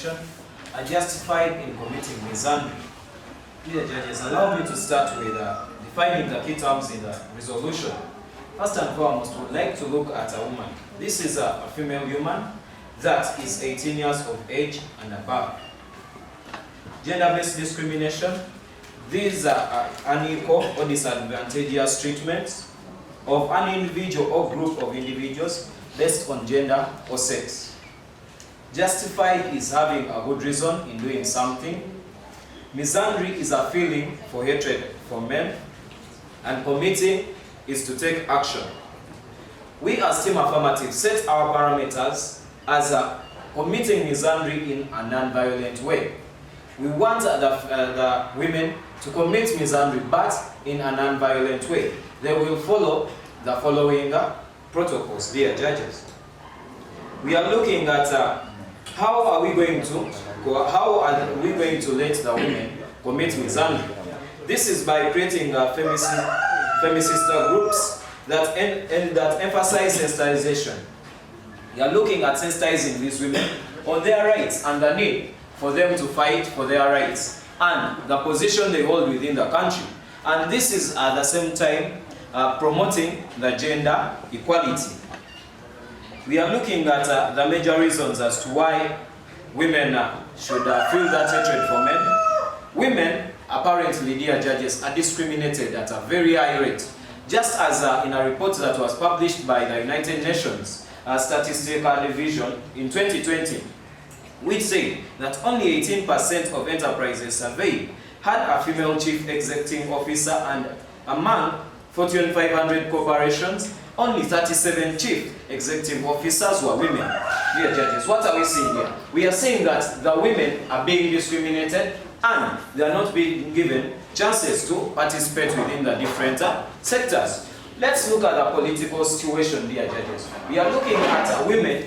discrimination are justified in committing misandry. Dear judges, allow me to start with defining the key terms in the resolution. First and foremost, we would like to look at a woman. This is a female human that is 18 years of age and above. Gender-based discrimination. These are unequal or disadvantageous treatments of an individual or group of individuals based on gender or sex. Justified is having a good reason in doing something. Misandry is a feeling for hatred for men, and committing is to take action. We as Team Affirmative set our parameters as committing misandry in a non-violent way. We want the women to commit misandry, but in a non-violent way. They will follow the following protocols, dear judges. We are looking at how are we going to let the women commit misandry. This is by creating feminist groups that emphasize sensitization. We are looking at sensitizing these women on their rights and the need for them to fight for their rights and the position they hold within the country. And this is at the same time promoting the gender equality. We are looking at the major reasons as to why women should feel that hatred for men. Women, apparently, dear judges, are discriminated at a very high rate. Just as in a report that was published by the United Nations Statistical Division in 2020, which said that only 18% of enterprises surveyed had a female chief executive officer, and among Fortune 500 corporations, only 37 chief executive officers were women. Dear judges, what are we seeing here? We are saying that the women are being discriminated and they are not being given chances to participate within the different sectors. Let's look at the political situation, dear judges. We are looking at women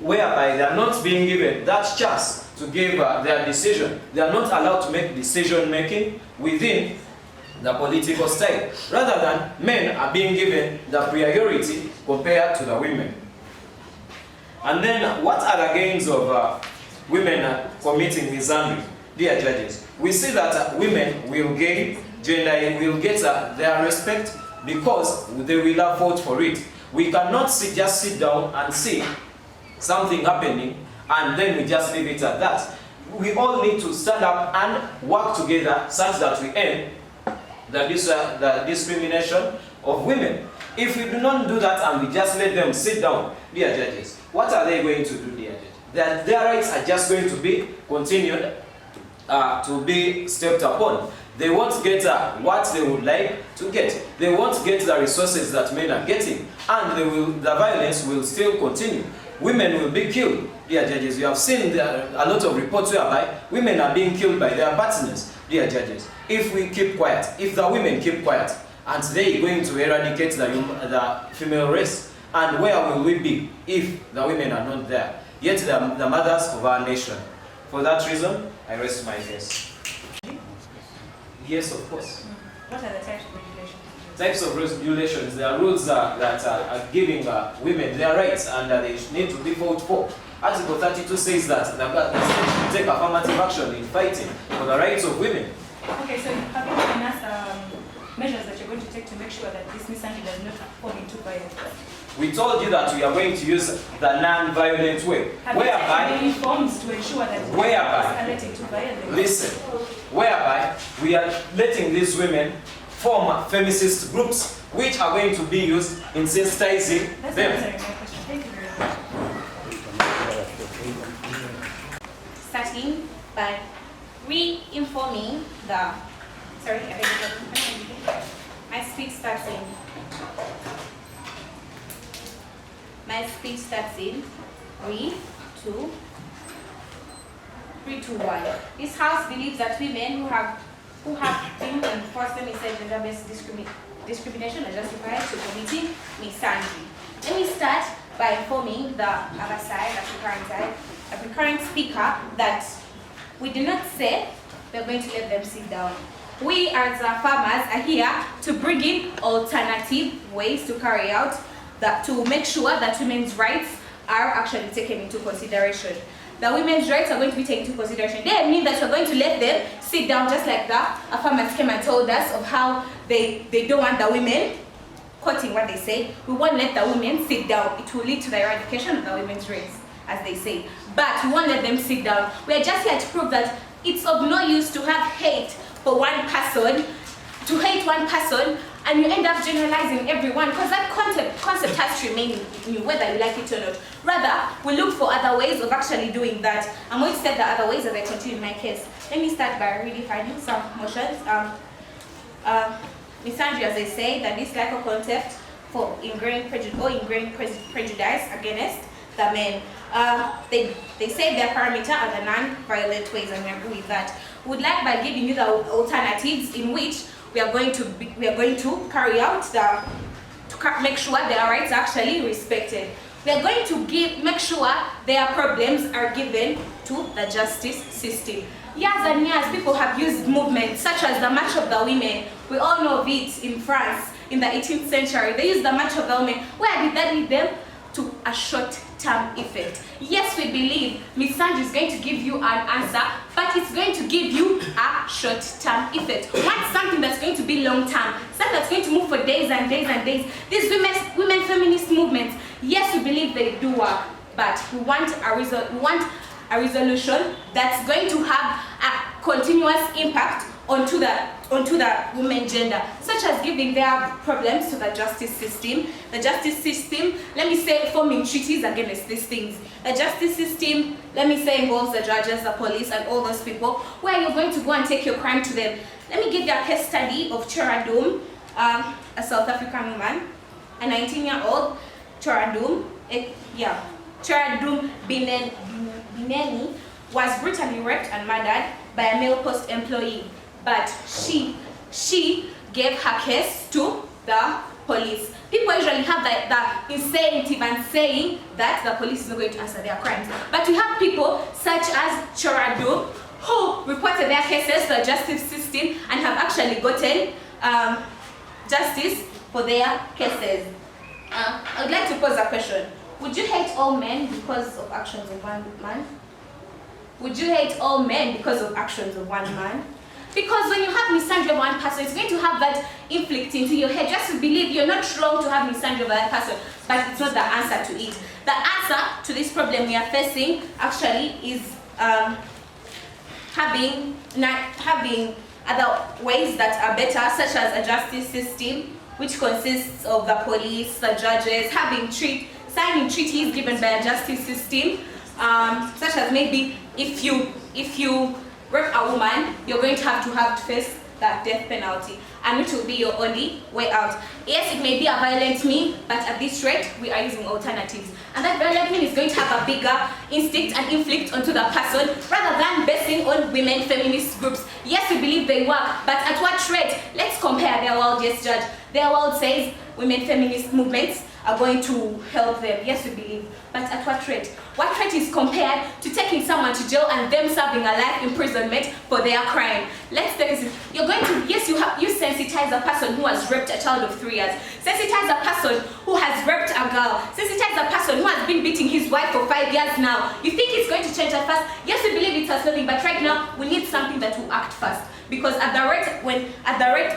whereby they are not being given that chance to give their decision. They are not allowed to make decision making within the political style, rather than men are being given the priority compared to the women. And then what are the gains of women committing misandry? Dear judges, we see that women will gain gender, will get their respect because they will have fought for it. We cannot just sit down and see something happening and then we just leave it at that. We all need to stand up and work together such that we end the discrimination of women. If we do not do that and we just let them sit down, dear judges, what are they going to do, dear judges? Their rights are just going to be continued to be stepped upon. They won't get what they would like to get. They won't get the resources that men are getting, and the violence will still continue. Women will be killed. Dear judges, you have seen a lot of reports whereby women are being killed by their partners. Dear judges, if we keep quiet, if the women keep quiet, and they are going to eradicate the female race, and where will we be if the women are not there? Yet the mothers of our nation. For that reason, I rest my case. Yes, of course. What are the types of regulations? Types of regulations, there are rules that are giving women their rights and they need to be fought for. Article 32 says that the state should take affirmative action in fighting for the rights of women. Okay, so have you given us measures that you're going to take to make sure that this misandry does not fall into violence? We told you that we are going to use the non-violent way. Have you taken any forms to ensure that it does escalate into violence? Listen, whereby we are letting these women form feminist groups which are going to be used in sensitizing them. That's answering my question. Thank you very much. Starting by re-informing the... Sorry, I beg your pardon. My speech starts in... My speech starts in 3, 2, 1. This House believes that women who have been enforced inside gender-based discrimination are justified to committing misandry. Let me start by informing the other side, the current speaker, that we do not say we're going to let them sit down. We as farmers are here to bring in alternative ways to carry out to make sure that women's rights are actually taken into consideration. the women's rights are going to be taken into consideration. They mean that we're going to let them sit down just like that. A farmer came and told us of how they don't want the women, quoting what they say, we won't let the women sit down. It will lead to the eradication of the women's rights, as they say. But we won't let them sit down. We are just here to prove that it's of no use to have hate for one person, to hate one person, and you end up generalizing everyone, because that concept has to remain in you, whether you like it or not. Rather, we look for other ways of actually doing that. I'm going to set the other ways as I continue my case. Let me start by redefining some motions. Misandry, as I say, that dislike or contempt for ingrained prejudice against the men. They say their parameter are the non-violent ways, and we agree with that. We would like by giving you the alternatives in which we are going to carry out make sure their rights are actually respected. We are going to make sure their problems are given to the justice system. Years and years, people have used movements such as the March of the Women. We all know of it in France in the 18th century. They used the March of the Women. Where did that lead them? To a short-term effect. Yes, we believe Ms. Sanji is going to give you an answer, but it's going to give you a short-term effect. We want something that's going to be long-term, something that's going to move for days and days and days. These women feminist movements, yes, we believe they do work, but we want a resolution that's going to have a continuous impact onto the women gender, such as giving their problems to the justice system. The justice system, let me say, forming treaties against these things. The justice system, let me say, involves the judges, the police, and all those people, where you're going to go and take your crime to them. Let me give you a case study of Chora Doom, a South African woman, a 19-year-old Chora Doom. Chora Doom Bineni was brutally raped and murdered by a male post employee. But she gave her case to the police. People usually have the incentive and saying that the police is not going to answer their crimes. But we have people such as Chorado who reported their cases to the justice system and have actually gotten justice for their cases. I would like to pose a question. Would you hate all men because of actions of one man? Would you hate all men because of actions of one man? Because when you have misandry of one person, it's going to have that inflict into your head. Just to believe you're not wrong to have misandry of that person, but it's not the answer to it. The answer to this problem we are facing actually is having other ways that are better, such as a justice system, which consists of the police, the judges, signing treaties given by a justice system, such as maybe if you rape a woman, you're going to have to face that death penalty, and which will be your only way out. Yes, it may be a violent mean, but at this rate, we are using alternatives. And that violent mean is going to have a bigger instinct and inflict onto the person, rather than basing on women feminist groups. Yes, we believe they work, but at what rate? Let's compare their world, yes, Judge. Their world says women feminist movements are going to help them. Yes, we believe. But at what rate? What rate is compared to taking someone to jail and them serving a life imprisonment for their crime? Let's take this. You're going to, yes, you sensitize a person who has raped a child of 3 years. Sensitize a person who has raped a girl. Sensitize a person who has been beating his wife for 5 years now. You think it's going to change at first? Yes, we believe it has nothing, but right now we need something that will act fast. Because at the rate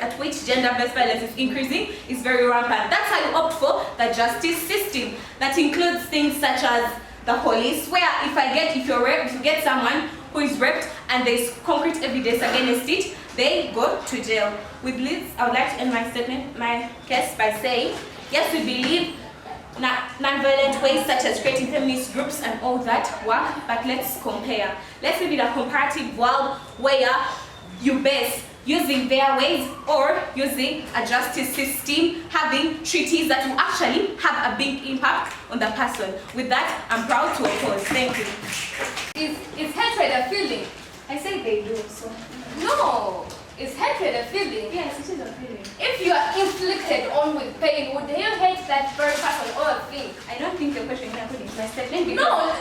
at which gender-based violence is increasing is very rampant. That's how you opt for the justice system. That includes things such as the police, where if you get someone who is raped and there's concrete evidence against it, they go to jail. With this, I would like to end my case by saying, yes, we believe non-violent ways such as creating feminist groups and all that work, but let's compare. Let's live in a comparative world where you base using their ways or using a justice system, having treaties that will actually have a big impact on the person. With that, I'm proud to oppose. Thank you. Is hatred a feeling? I say they do, so. No. Is hatred a feeling? Yes, it is a feeling. If you are inflicted on with pain, would you hate that very person or thing? I don't think your question is according to my statement. No,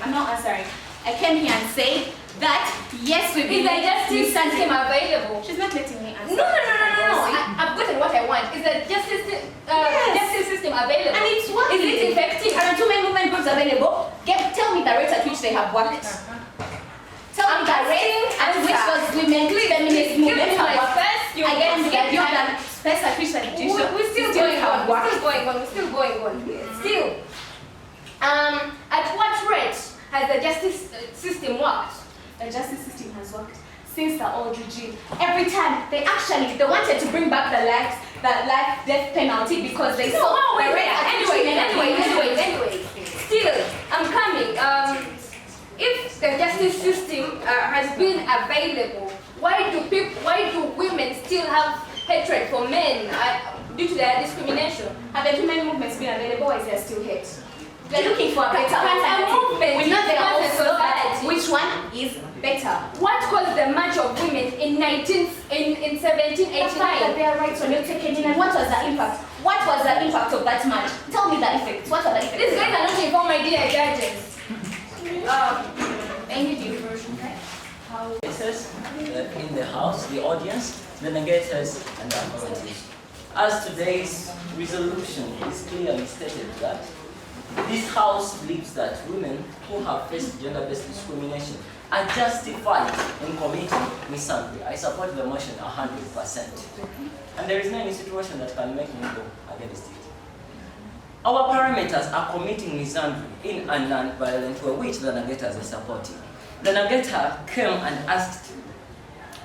I'm not answering. I came here and say that yes, we believe the justice system available. She's not letting me answer. No. I've gotten what I want. Is the justice system available? And it's working. Is it effective? Current two-man movement groups available? Tell me the rate at which they have worked. Tell me the rate at which those women feminist movements have worked. Against the space at which We're still going on. Still. At what rate has the justice system worked? The justice system has worked since the old regime. Every time they wanted to bring back the life death penalty because they saw the rate at which Anyway. Still, I'm coming. If the justice system has been available, why do women still have hatred for men due to their discrimination? Have the women movements been available or is there still hate? They're looking for a better movement. We know they are also society. which one is better. What caused the march of women in 1789? That their rights were not taken in, and what was the impact? What was the impact of that march? Tell me the effects. What are the effects? These guys are not informed, my dear judges. Any diversion, right? In the house, the audience, the negators, and the affirmatives. As today's resolution is clearly stated that this house believes that women who have faced gender-based discrimination are justified in committing misandry. I support the motion 100%. And there is no any situation that can make me go against it. Our parameters are committing misandry in a non-violent way, which the negators are supporting. The negator came and asked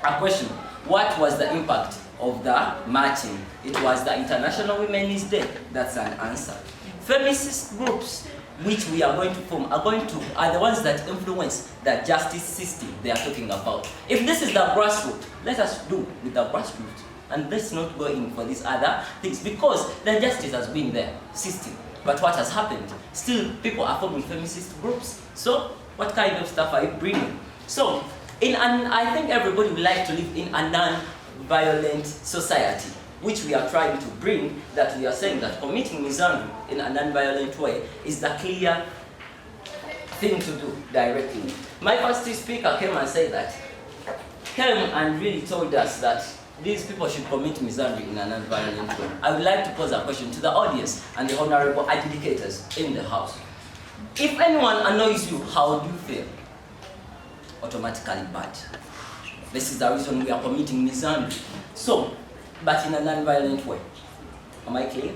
a question: what was the impact of the marching? It was the International Women's Day. That's an answer. Feminist groups which we are going to form are the ones that influence the justice system they are talking about. If this is the grassroots, let us do with the grassroots. And let's not go in for these other things, because the justice has been there, system. But what has happened? Still, people are forming feminist groups. So, what kind of stuff are you bringing? So, I think everybody would like to live in a non-violent society, which we are trying to bring, that we are saying that committing misandry in a non-violent way is the clear thing to do directly. My first speaker came and said that, came and really told us that these people should commit misandry in a non-violent way. I would like to pose a question to the audience and the honorable adjudicators in the house. If anyone annoys you, how do you feel? Automatically bad. This is the reason we are committing misandry. So, but in a non-violent way. Am I clear?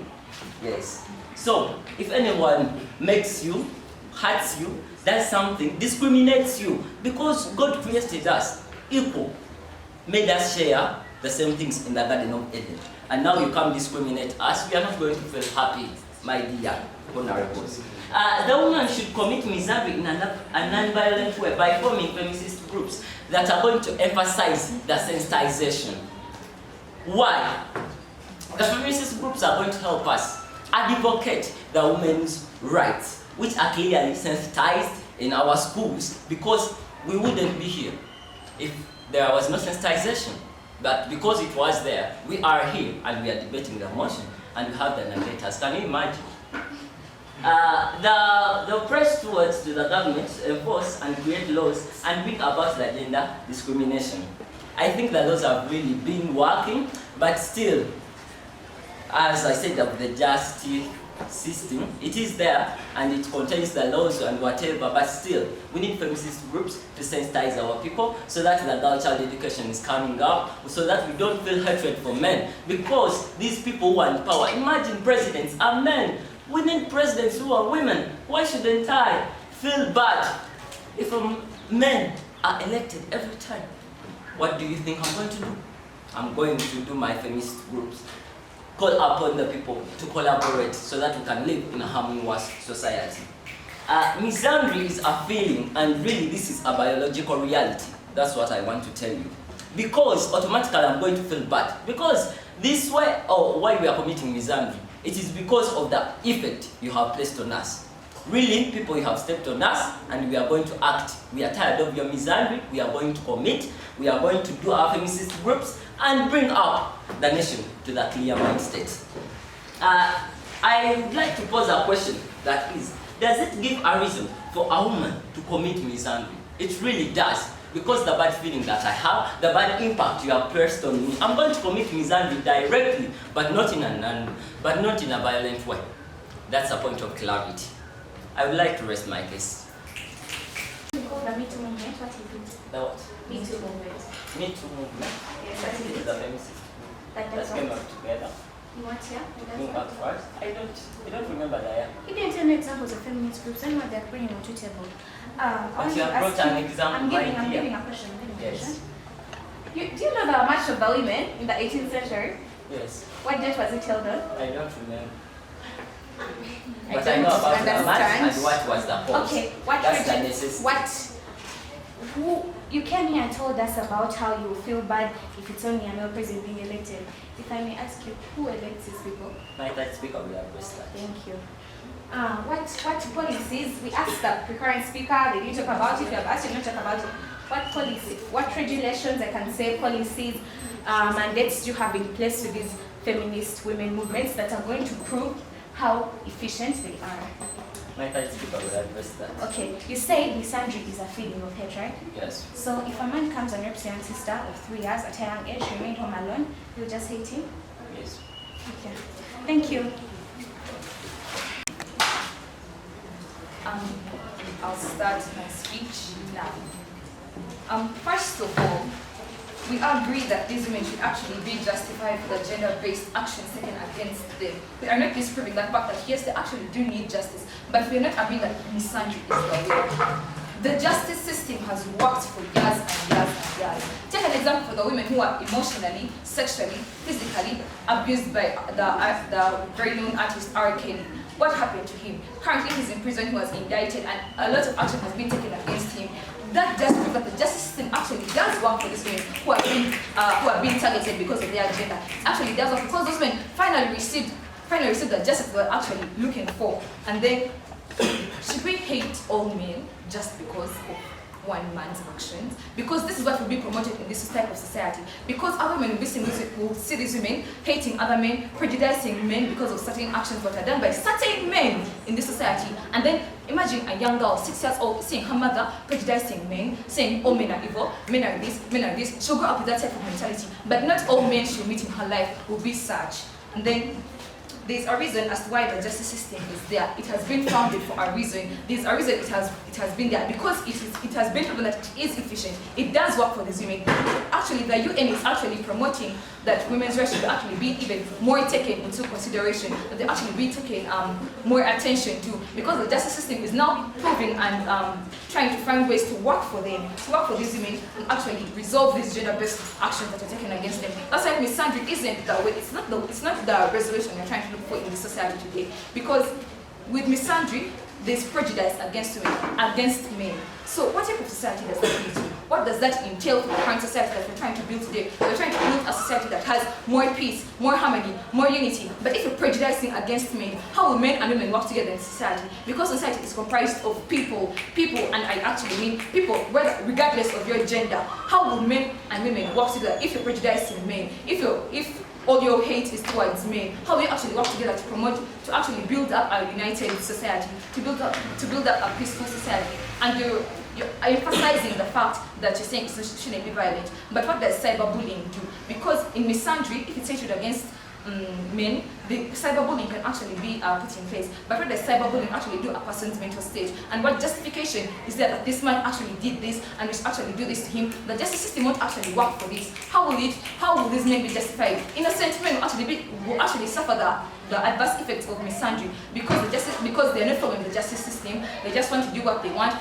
Yes. So, if anyone makes you, hurts you, does something, discriminates you, because God created us equal, made us share the same things in the Garden of Eden. And now you come discriminate us, we are not going to feel happy, my dear honorables. The woman should commit misandry in a non-violent way by forming feminist groups that are going to emphasize the sensitization. Why? The feminist groups are going to help us advocate the women's rights, which are clearly sensitized in our schools, because we wouldn't be here if there was no sensitization. But because it was there, we are here and we are debating the motion, and we have the negators. Can you imagine? The press towards to the government to enforce and create laws and bring about the gender discrimination. I think the laws have really been working, but still, as I said, of the justice system, it is there and it contains the laws and whatever, but still, we need feminist groups to sensitize our people so that the girl child education is coming up, so that we don't feel hatred for men, because these people who are in power, imagine presidents are men. We need presidents who are women. Why shouldn't I feel bad if men are elected every time? What do you think I'm going to do? I'm going to do my feminist groups, call upon the people to collaborate so that we can live in a harmonious society. Misandry is a feeling, and really this is a biological reality. That's what I want to tell you. Because automatically I'm going to feel bad. Because this way, or why we are committing misandry, it is because of the effect you have placed on us. Really, people, you have stepped on us, and we are going to act. We are tired of your misandry. We are going to commit. We are going to do our feminist groups and bring up the nation to the clear mind state. I would like to pose a question that is, does it give a reason for a woman to commit misandry? It really does. Because the bad feeling that I have, the bad impact you have placed on me, I'm going to commit misandry directly, but not in a violent way. That's a point of clarity. I would like to rest my case. The Me Too movement, what is it? The what? Me Too movement. Me Too movement. Yes, what It is is it? a feminist That that does came what? up together. In what year? It does Think what? back first. I don't remember the year. You didn't tell me examples of feminist groups and what they're bringing onto the table. I But want you to have ask brought an you- example, I'm my giving dear. a question. I'm giving a Yes. question. Do you know the March of the Women in the 18th century? Yes. What date was it held on? I don't remember. I But I don't know about the match understand. and what was the cause. Okay, what That's the region- necessity. who you came here and told us about how you feel bad if it's only a male president being elected. If I may ask you, who elects these people? My third speaker will address that. Thank you. What policies, we asked the current speaker, they didn't talk about it, we have asked you not to talk about it. What policy, what regulations, I can say policies, mandates do you have in place with these feminist women movements that are going to prove how efficient they are? My third speaker will address that. Okay, you say misandry is a feeling of hate, right? Yes. So if a man comes and rapes a young sister of 3 years at a young age, remained home alone, you'll just hate him? Yes. Okay. Thank you. I'll start my speech now. First of all, we agree that these women should actually be justified for the gender-based actions taken against them. We are not disproving that fact that yes, they actually do need justice, but we are not agreeing that misandry is the way. The justice system has worked for years and years and years. Take an example for the women who are emotionally, sexually, physically abused by the very known artist R. Kelly. What happened to him? Currently he's in prison, he was indicted, and a lot of action has been taken against him. That just proves that the justice system actually does work for these women who are being targeted because of their gender. It actually does work because those women finally received the justice they were actually looking for. And then, should we hate all men just because of one man's actions? Because this is what will be promoted in this type of society. Because other men will see these women hating other men, prejudicing men because of certain actions that are done by certain men in this society. And then imagine a young girl, 6 years old, seeing her mother prejudicing men, saying all men are evil, men are this, men are this. She'll grow up with that type of mentality. But not all men she'll meet in her life will be such. And then there's a reason as to why the justice system is there. It has been founded for a reason. There's a reason it has been there because it has been proven that it is efficient. It does work for these women. Actually, the UN is actually promoting that women's rights should actually be even more taken into consideration, that they actually be taken more attention to, because the justice system is now proving and trying to find ways to work for them, to work for these women and actually resolve these gender-based actions that are taken against them. That's why misandry isn't the way, it's not the resolution you're trying to look for in the society today. Because with misandry, there's prejudice against women, against men. So what type of society does that lead to? What does that entail for the current society that we're trying to build today? We're trying to build a society that has more peace, more harmony, more unity. But if you're prejudicing against men, how will men and women work together in society? Because society is comprised of people, and I actually mean people, regardless of your gender. How will men and women work together if you're prejudicing men? If all your hate is towards men, how will you actually work together to actually build up a united society, to build up a peaceful society? And you're emphasizing the fact that you're saying it shouldn't be violent. But what does cyberbullying do? Because in misandry, if it's hatred against men, the cyberbullying can actually be put in place. But what does cyberbullying actually do a person's mental state? And what justification is there that this man actually did this and we should actually do this to him? The justice system won't actually work for this. How will these men be justified? Innocent men will actually suffer the adverse effects of misandry because they're not following the justice system. They just want to do what they want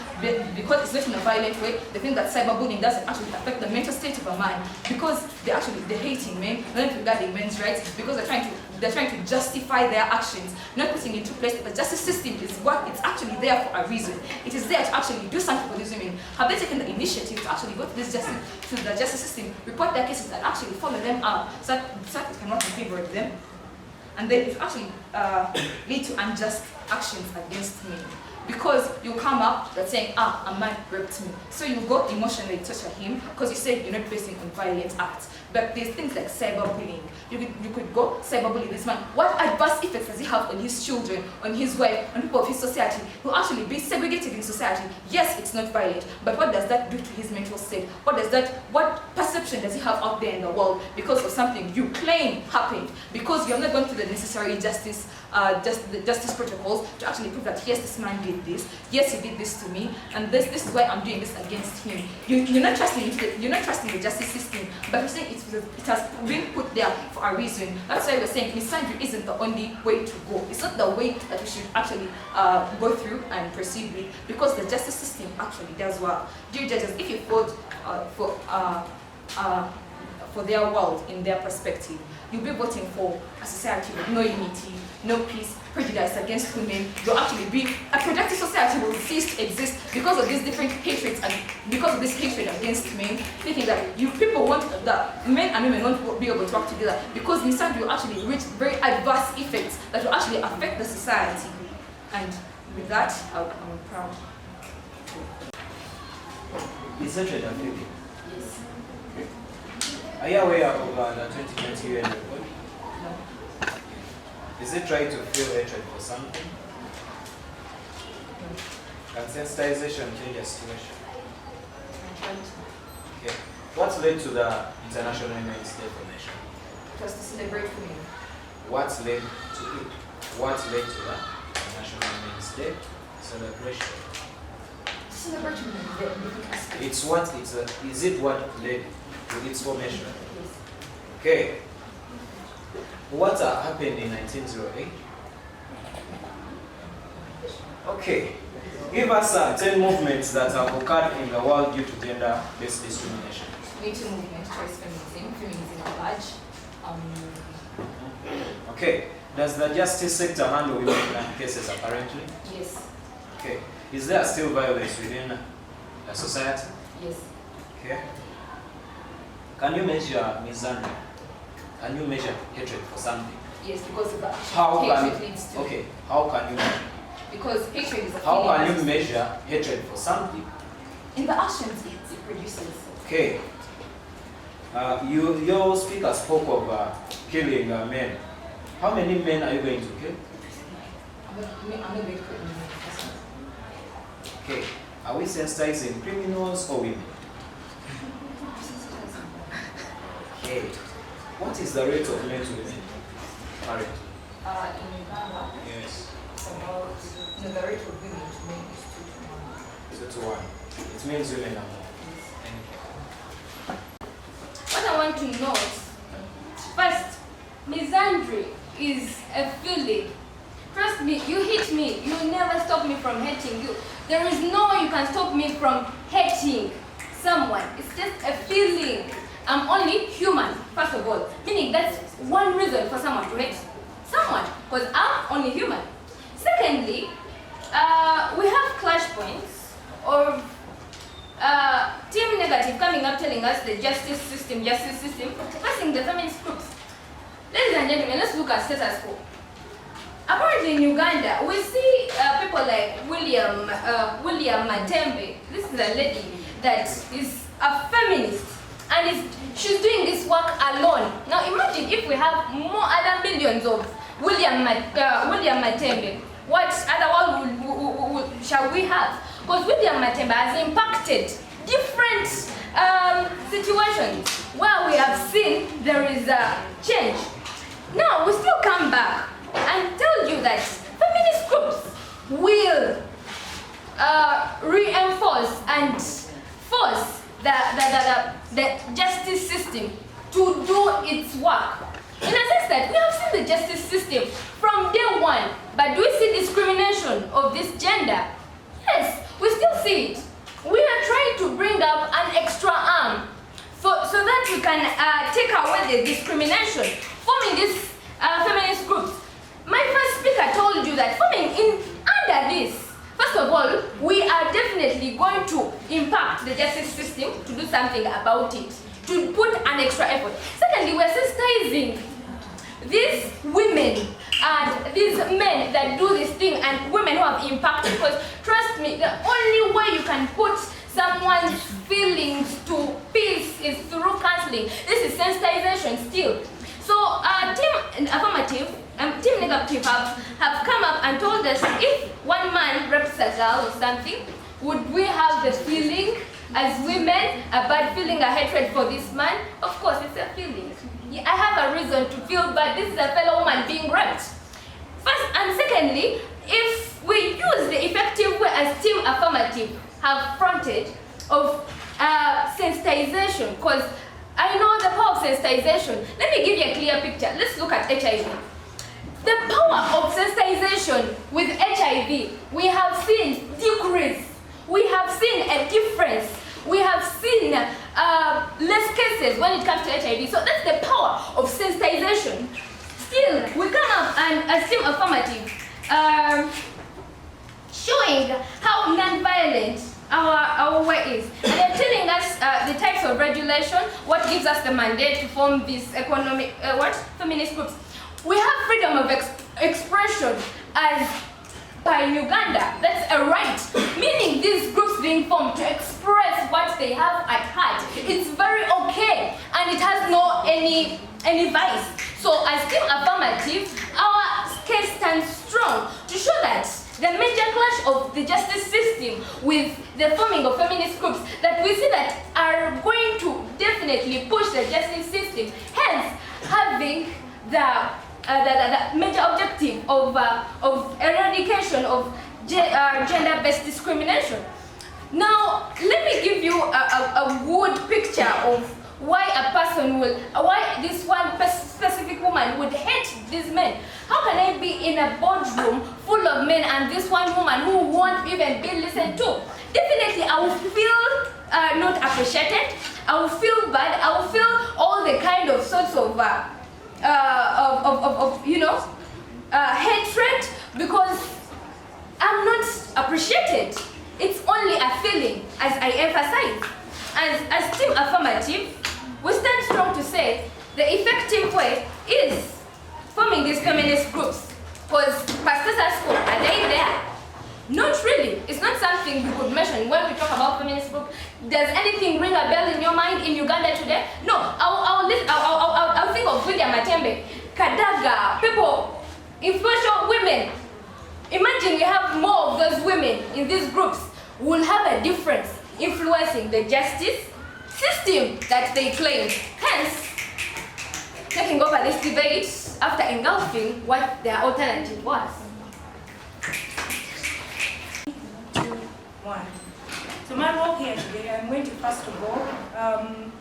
because it's not in a violent way. They think that cyberbullying doesn't actually affect the mental state of a man because they're hating men, they're not regarding men's rights, because they're trying to justify their actions, not putting into place that the justice system is it's actually there for a reason. It is there to actually do something for these women. Have they taken the initiative to actually go to the justice system, report their cases and actually follow them up so that it cannot be favored of them? And then it actually lead to unjust actions against men. Because you come up that's saying, a man raped me. So you go emotionally torture him because you say you're not basing on violent acts. But there's things like cyberbullying. You could go cyberbully this man. What adverse effects does he have on his children, on his wife, on people of his society? He'll actually be segregated in society. Yes, it's not violent, but what does that do to his mental state? What perception does he have out there in the world because of something you claim happened? Because you have not gone through the necessary justice just the justice protocols to actually prove that yes, this man did this, yes, he did this to me, and this is why I'm doing this against him. You're not trusting the justice system, but you're saying it has been put there for a reason. That's why we're saying misandry isn't the only way to go. It's not the way that we should actually go through and proceed with, because the justice system actually does work. Dear judges, if you vote for their world in their perspective, you'll be voting for a society with no unity, no peace, prejudice against women. You'll actually be a productive society will cease to exist because of these different hatreds and because of this hatred against men, thinking that men and women won't be able to work together, because misandry will actually reach very adverse effects that will actually affect the society. And with that, I'm proud. Is hatred a feeling? Yes. Are you aware of the 2020 UN report? No. Is it right to feel hatred for something? No. Can sensitization change a situation? Right. Okay. What led to the International Women's Day formation? It was to celebrate women. What led to it? What led to the International Women's Day celebration? To celebrate women in different aspects. Is it what led to its formation? Yes. Okay. What happened in 1908? Okay. Give us 10 movements that have occurred in the world due to gender-based discrimination. Me Too movement, choice feminism at large. Okay. Does the justice sector handle women cases apparently? Yes. Okay. Is there still violence within the society? Yes. Okay. Can you measure misandry? Can you measure hatred for something? Yes, because of the How hatred can leads to. okay? How can you measure? Because hatred is a How feeling can you that- measure hatred for something? in the actions it produces. Okay. Your speaker spoke of killing men. How many men are you going to kill? I'm not going to put in the person. Okay. Are we sensitizing criminals or women? Okay. What is the rate of men to women currently? In Uganda, Yes. it's about the rate of women to men is 2 to 1. 2 to 1. It means women are more. What I want to note, first, misandry is a feeling. Trust me, you hit me, you will never stop me from hating you. There is no way you can stop me from hating someone. It's just a feeling. I'm only human, first of all. Meaning that's one reason for someone to hate someone, because I'm only human. Secondly, we have clash points or team negative coming up telling us the justice system, passing the feminist groups. Ladies and gentlemen, let's look at status quo. Apparently in Uganda, we see people like William Matembe. This is a lady that is a feminist and she's doing this work alone. Now imagine if we have more other millions of William Matembe. What other world shall we have? Because William Matembe has impacted different situations where we have seen there is a change. Now we still come back and tell you that feminist groups will reinforce and force the justice system to do its work. In a sense that we have seen the justice system from day one, but do we see discrimination of this gender? Yes, we still see it. We are trying to bring up an extra arm so that we can take away the discrimination forming these feminist groups. My first speaker told you that forming under this, first of all, we are definitely going to impact the justice system to do something about it, to put an extra effort. Secondly, we're sensitizing these women and these men that do this thing and women who have impacted, because trust me, the only way you can put someone's feelings to peace is through counseling. This is sensitization still. So team affirmative and team negative have come up and told us if one man rapes a girl or something, would we have the feeling as women, a bad feeling, a hatred for this man? Of course, it's a feeling. I have a reason to feel bad. This is a fellow woman being raped. First And secondly, if we use the effective way as Team Affirmative have fronted of sensitization, because I know the power of sensitization. Let me give you a clear picture. Let's look at HIV. The power of sensitization with HIV, we have seen decrease. We have seen a difference. We have seen less cases when it comes to HIV. So that's the power of sensitization. Still, we come up and as Team Affirmative, showing how non-violent our way is. And they're telling us the types of regulation, what gives us the mandate to form these economic, feminist groups. We have freedom of expression as by Uganda. That's a right, meaning these groups being formed to express what they have at heart. It's very okay, and it has no any vice. So as Team Affirmative, our case stands strong to show that the major clash of the justice system with the forming of feminist groups that we see that are going to definitely push the justice system, hence having the major objective of eradication of gender-based discrimination. Now, let me give you a good picture of why a person will, why this one specific woman would hate these men. How can I be in a boardroom full of men and this one woman who won't even be listened to? Definitely, I will feel not appreciated. I will feel bad. I will feel all the kind of sorts of hatred because I'm not appreciated. It's only a feeling, as I emphasize. And as Team Affirmative, we stand strong to say the effective way is forming these feminist groups. Because pastors at school, are they there? Not really. It's not something we could mention when we talk about feminist group. Does anything ring a bell in your mind in Uganda today? No. I'll think of William Matembe, Kadaga, people, influential women. Imagine we have more of those women in these groups. We'll have a difference influencing the justice system that they claim. Hence, taking over this debate after engulfing what their alternative was. 2, 1. So my role here today, I'm going to first of all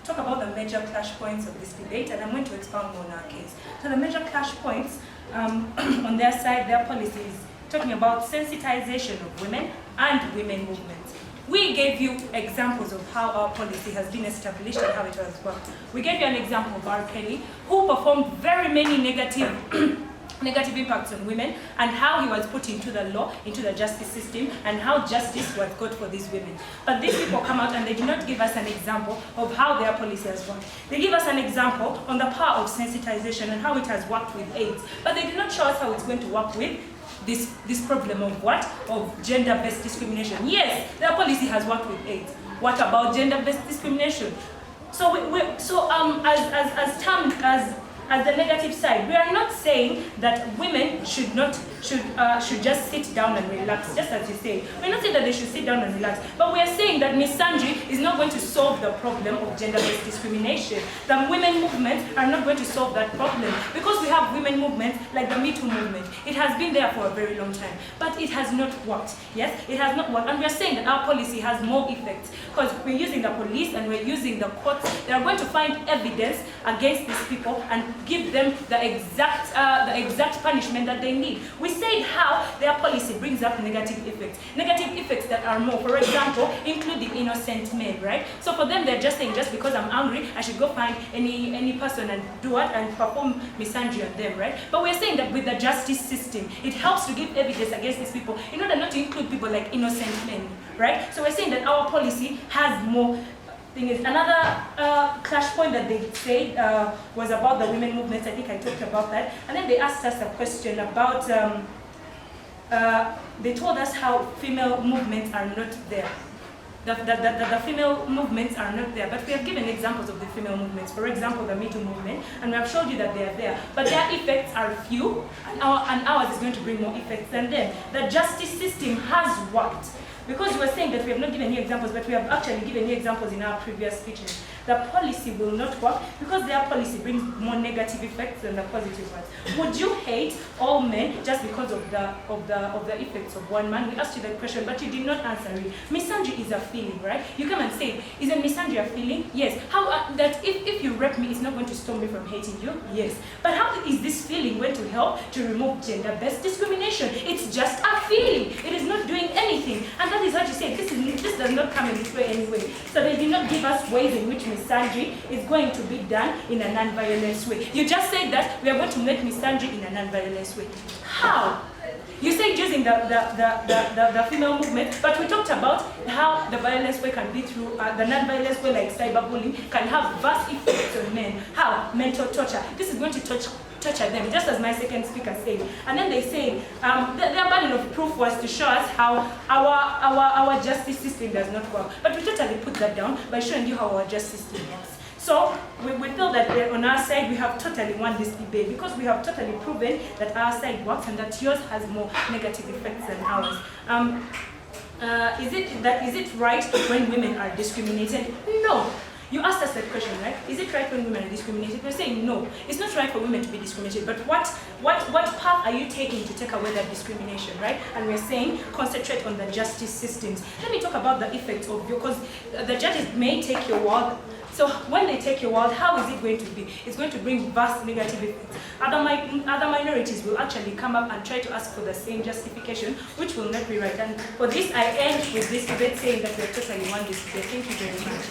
talk about the major clash points of this debate, and I'm going to expound on our case. So the major clash points on their side, their policies, talking about sensitization of women and women movements. We gave you examples of how our policy has been established and how it has worked. We gave you an example of R. Kelly, who performed very many negative impacts on women, and how he was put into the law, into the justice system, and how justice was got for these women. But these people come out and they do not give us an example of how their policy has worked. They give us an example on the power of sensitization and how it has worked with AIDS, but they do not show us how it's going to work with this problem of what? Of gender-based discrimination. Yes, their policy has worked with AIDS. What about gender-based discrimination? So as the negative side, we are not saying that women should just sit down and relax, just as you say. We're not saying that they should sit down and relax, but we are saying that misandry is not going to solve the problem of gender-based discrimination. The women movements are not going to solve that problem, because we have women movements like the Me Too movement. It has been there for a very long time, but it has not worked. Yes, it has not worked, and we are saying that our policy has more effects, because we're using the police and we're using the courts. They are going to find evidence against these people and give them the exact punishment that they need. We said how their policy brings up negative effects that are more, for example, including innocent men, right? So for them, they're just saying, just because I'm angry, I should go find any person and do what and perform misandry on them, right? But we're saying that with the justice system, it helps to give evidence against these people in order not to include people like innocent men, right? So we're saying that our policy has more. Thing is, another clash point that they said was about the women movements. I think I talked about that. And then they asked us a question about, they told us how female movements are not there. The female movements are not there, but we have given examples of the female movements. For example, the Me Too movement, and we have showed you that they are there. But their effects are few, and ours is going to bring more effects than them. The justice system has worked. because you were saying that we have not given you examples, but we have actually given you examples in our previous speeches. The policy will not work because their policy brings more negative effects than the positive ones. Would you hate all men just because of the effects of one man? We asked you that question, but you did not answer it. Misandry is a feeling, right? You come and say, isn't misandry a feeling? Yes. How that if you rape me, it's not going to stop me from hating you? Yes. But how is this feeling going to help to remove gender-based discrimination? It's just a feeling. It is not doing anything. And that is what you say. This does not come into play anyway. So they did not give us ways in which misandry is going to be done in a non-violent way. You just said that we are going to make misandry in a non-violent way. How? You said using the female movement, but we talked about how the violence way can be through the non-violence way, like cyberbullying, can have vast effects on men. How? Mental torture. This is going to torture them, just as my second speaker said. And then they say their burden of proof was to show us how our justice system does not work. But we totally put that down by showing you how our justice system works. So we feel that on our side we have totally won this debate because we have totally proven that our side works and that yours has more negative effects than ours. Is it right when women are discriminated? No. You asked us that question, right? Is it right when women are discriminated? We're saying no. It's not right for women to be discriminated. But what path are you taking to take away that discrimination, right? And we're saying concentrate on the justice systems. Let me talk about the effects of you, because the judges may take your word. So when they take your word, how is it going to be? It's going to bring vast negative effects. Other minorities will actually come up and try to ask for the same justification, which will not be right. And for this, I end with this debate saying that we have totally won this debate. Thank you very much.